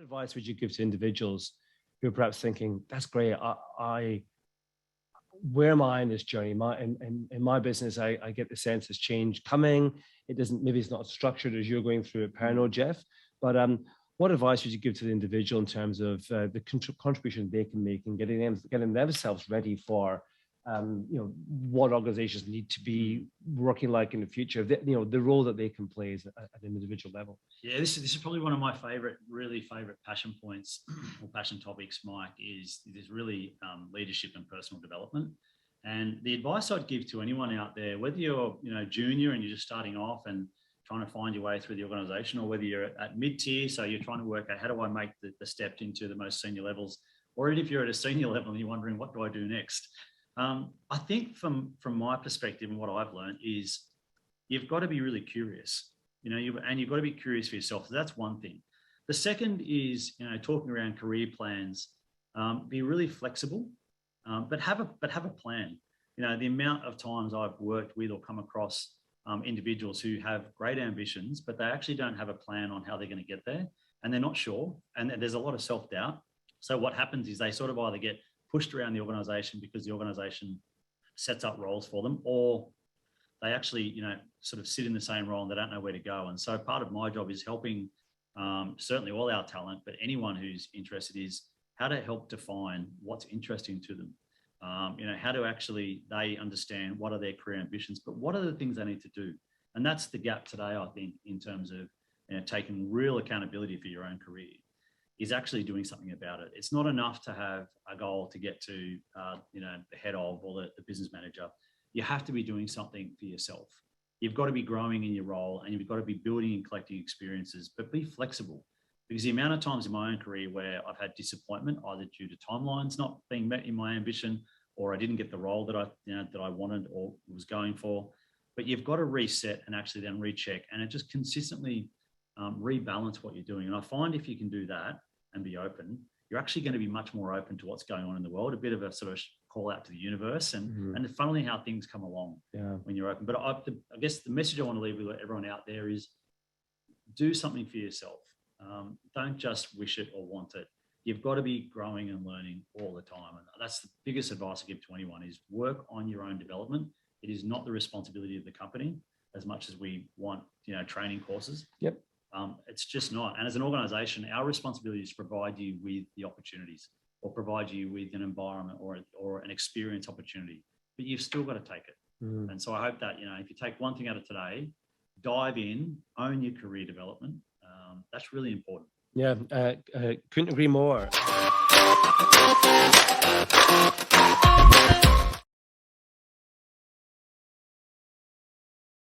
advice would you give to individuals who are perhaps thinking, that's great, where am I in this journey? In my business, I get the sense there's change coming. Maybe it's not as structured as you're going through at Pernod, Jeff, but what advice would you give to the individual in terms of the contribution they can make in getting themselves ready for what organizations need to be working like in the future, the role that they can play at an individual level? Yeah, this is probably one of my really favorite passion points or passion topics, Mike, is really leadership and personal development. And the advice I'd give to anyone out there, whether you're junior and you're just starting off and trying to find your way through the organization, or whether you're at mid-tier, so you're trying to work out how do I make the step into the most senior levels, or if you're at a senior level and you're wondering what do I do next. I think from my perspective and what I've learned is you've got to be really curious, and you've got to be curious for yourself. So that's one thing. The second is, talking around career plans, be really flexible, but have a plan. The amount of times I've worked with or come across individuals who have great ambitions, but they actually don't have a plan on how they're going to get there, and they're not sure, and there's a lot of self-doubt. So what happens is they sort of either get pushed around the organization because the organization sets up roles for them, or they actually, sort of sit in the same role and they don't know where to go. And so part of my job is helping certainly all our talent, but anyone who's interested, is how to help define what's interesting to them. How to actually they understand what are their career ambitions, but what are the things they need to do. And that's the gap today, I think, in terms of taking real accountability for your own career, is actually doing something about it. It's not enough to have a goal to get to, the head of or the business manager. You have to be doing something for yourself. You've got to be growing in your role, and you've got to be building and collecting experiences, but be flexible. Because the amount of times in my own career where I've had disappointment, either due to timelines not being met in my ambition, or I didn't get the role that I wanted or was going for. But you've got to reset and actually then recheck, and it just consistently rebalance what you're doing. And I find if you can do that and be open, you're actually going to be much more open to what's going on in the world, a bit of a sort of call out to the universe, and funnily how things come along when you're open. But I guess the message I want to leave with everyone out there is do something for yourself. Don't just wish it or want it. You've got to be growing and learning all the time. And that's the biggest advice I give to anyone, is work on your own development. It is not the responsibility of the company as much as we want, training courses. Yep. It's just not. And as an organization, our responsibility is to provide you with the opportunities, or provide you with an environment or an experience opportunity, but you've still got to take it. And so I hope that, if you take one thing out of today, dive in, own your career development. That's really important. Yeah, couldn't agree more.